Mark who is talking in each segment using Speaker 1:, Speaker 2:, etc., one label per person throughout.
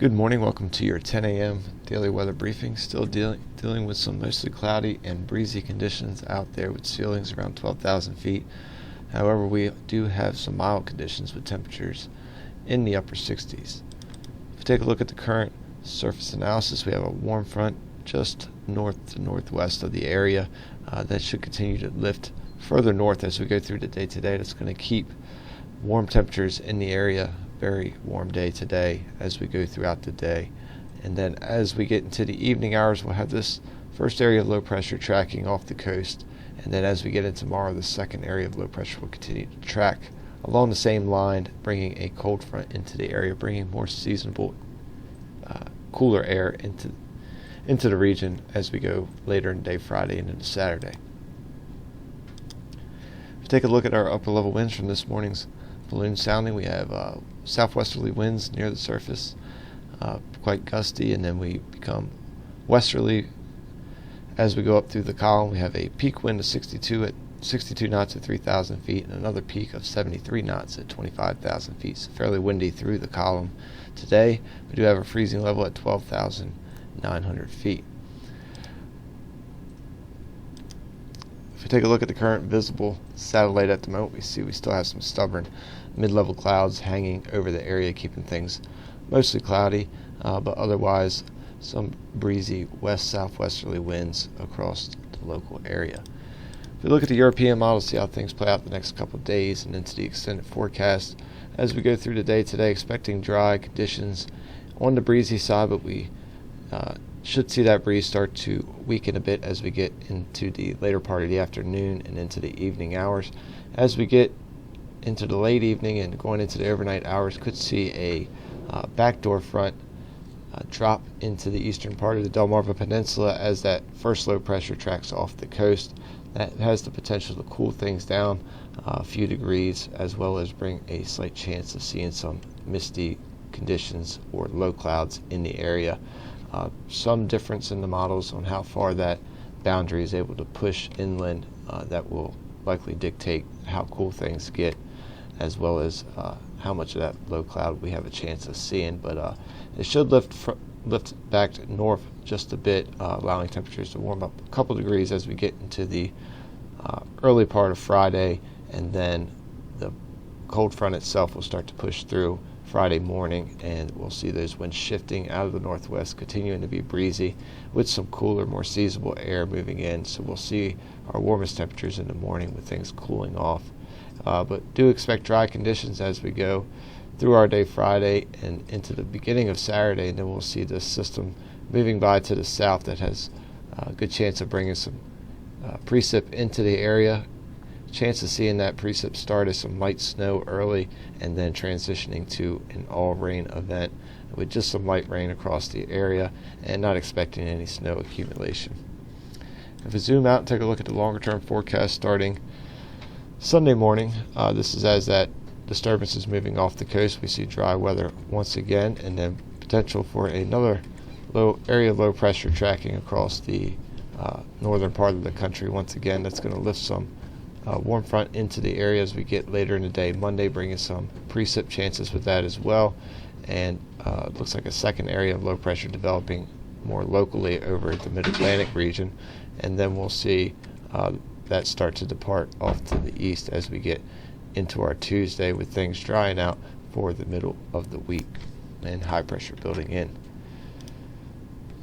Speaker 1: Good morning. Welcome to your 10 a.m. daily weather briefing. Still dealing with some mostly cloudy and breezy conditions out there with ceilings around 12,000 feet. However, we do have some mild conditions with temperatures in the upper 60s. If we take a look at the current surface analysis, we have a warm front just north to northwest of the area that should continue to lift further north as we go through the day today. That's going to keep warm temperatures in the area. Very warm day today as we go throughout the day. And then as we get into the evening hours, we'll have this first area of low pressure tracking off the coast. And then as we get into tomorrow, the second area of low pressure will continue to track along the same line, bringing a cold front into the area, bringing more seasonable, cooler air into the region as we go later in the day, Friday and into Saturday. If we take a look at our upper level winds from this morning's balloon sounding, we have southwesterly winds near the surface, quite gusty, and then we become westerly as we go up through the column. We have a peak wind of 62 knots at 3,000 feet and another peak of 73 knots at 25,000 feet. So fairly windy through the column today. We do have a freezing level at 12,900 feet. If we take a look at the current visible satellite at the moment, we see we still have some stubborn mid-level clouds hanging over the area, keeping things mostly cloudy, but otherwise some breezy west-southwesterly winds across the local area. If we look at the European model, see how things play out the next couple of days and into the extended forecast as we go through the day today, expecting dry conditions on the breezy side, but we should see that breeze start to weaken a bit as we get into the later part of the afternoon and into the evening hours. As we get into the late evening and going into the overnight hours, could see a backdoor front drop into the eastern part of the Delmarva Peninsula as that first low pressure tracks off the coast. That has the potential to cool things down a few degrees, as well as bring a slight chance of seeing some misty conditions or low clouds in the area. Some difference in the models on how far that boundary is able to push inland that will likely dictate how cool things get, as well as how much of that low cloud we have a chance of seeing. But it should lift back north just a bit, allowing temperatures to warm up a couple degrees as we get into the early part of Friday, and then the cold front itself will start to push through Friday morning, and we'll see those winds shifting out of the northwest, continuing to be breezy with some cooler, more seasonable air moving in. So we'll see our warmest temperatures in the morning with things cooling off. But do expect dry conditions as we go through our day Friday and into the beginning of Saturday, and then we'll see this system moving by to the south that has a good chance of bringing some precip into the area. Chance of seeing that precip start as some light snow early and then transitioning to an all-rain event with just some light rain across the area and not expecting any snow accumulation. If we zoom out and take a look at the longer-term forecast starting Sunday morning, this is as that disturbance is moving off the coast. We see dry weather once again, and then potential for another area of low pressure tracking across the northern part of the country once again. That's going to lift some warm front into the area as we get later in the day Monday, bringing some precip chances with that as well. And it looks like a second area of low pressure developing more locally over the mid-Atlantic region. And then we'll see that start to depart off to the east as we get into our Tuesday, with things drying out for the middle of the week and high pressure building in.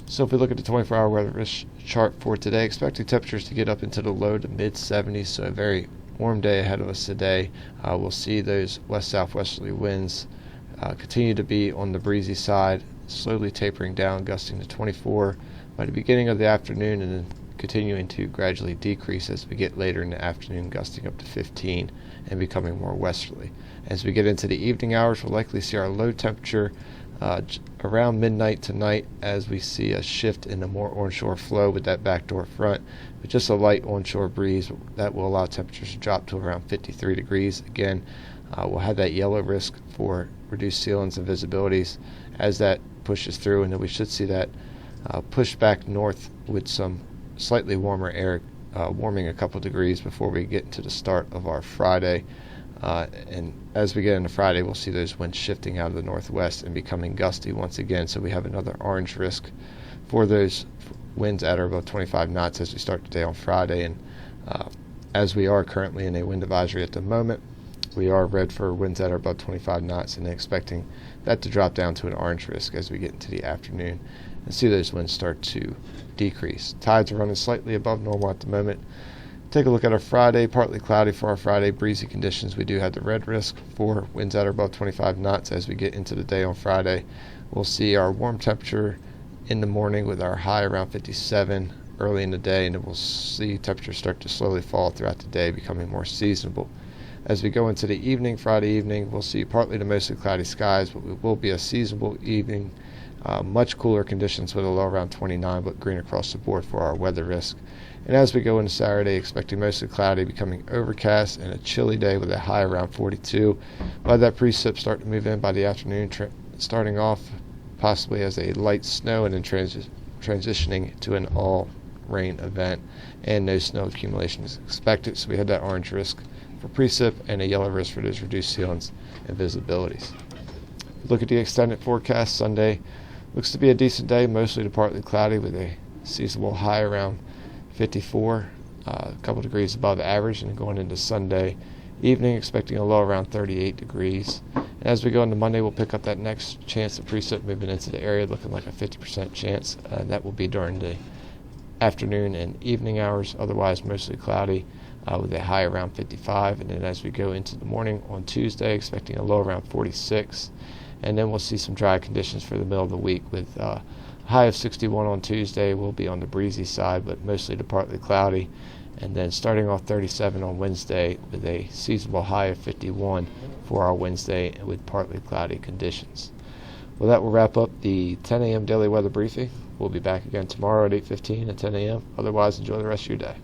Speaker 1: So if we look at the 24-hour weather risk chart for today, expecting temperatures to get up into the low to mid-70s, so a very warm day ahead of us today. We'll see those west-southwesterly winds continue to be on the breezy side, slowly tapering down, gusting to 24 by the beginning of the afternoon, and then continuing to gradually decrease as we get later in the afternoon, gusting up to 15 and becoming more westerly. As we get into the evening hours, we'll likely see our low temperature around midnight tonight as we see a shift in the more onshore flow with that backdoor front, with just a light onshore breeze that will allow temperatures to drop to around 53 degrees. Again, we'll have that yellow risk for reduced ceilings and visibilities as that pushes through, and then we should see that push back north with some slightly warmer air warming a couple degrees before we get to the start of our Friday. And as we get into Friday, we'll see those winds shifting out of the northwest and becoming gusty once again. So we have another orange risk for those winds at or above 25 knots as we start the day on Friday. And as we are currently in a wind advisory at the moment, we are red for winds at or above 25 knots and expecting that to drop down to an orange risk as we get into the afternoon and see those winds start to decrease. Tides are running slightly above normal at the moment. Take a look at our Friday. Partly cloudy for our Friday. Breezy conditions. We do have the red risk for winds at or above 25 knots as we get into the day on Friday. We'll see our warm temperature in the morning with our high around 57 early in the day, and then we'll see temperatures start to slowly fall throughout the day, becoming more seasonable. As we go into the evening, Friday evening, we'll see partly to mostly cloudy skies, but it will be a seasonable evening. Much cooler conditions with a low around 29, but green across the board for our weather risk. And as we go into Saturday, expecting mostly cloudy, becoming overcast, and a chilly day with a high around 42. By that precip start to move in by the afternoon, starting off possibly as a light snow and then transitioning to an all-rain event, and no snow accumulation is expected. So we had that orange risk for precip and a yellow risk for those reduced ceilings and visibilities. Look at the extended forecast. Sunday looks to be a decent day, mostly to partly cloudy with a seasonable high around 54, a couple degrees above average, and going into Sunday evening expecting a low around 38 degrees. And as we go into Monday, we'll pick up that next chance of precip moving into the area, looking like a 50% chance. That will be during the afternoon and evening hours, otherwise mostly cloudy with a high around 55. And then as we go into the morning on Tuesday, expecting a low around 46. And then we'll see some dry conditions for the middle of the week with a high of 61 on Tuesday. Will be on the breezy side, but mostly to partly cloudy. And then starting off 37 on Wednesday with a seasonable high of 51 for our Wednesday with partly cloudy conditions. Well, that will wrap up the 10 a.m. daily weather briefing. We'll be back again tomorrow at 8:15 and 10 a.m. Otherwise, enjoy the rest of your day.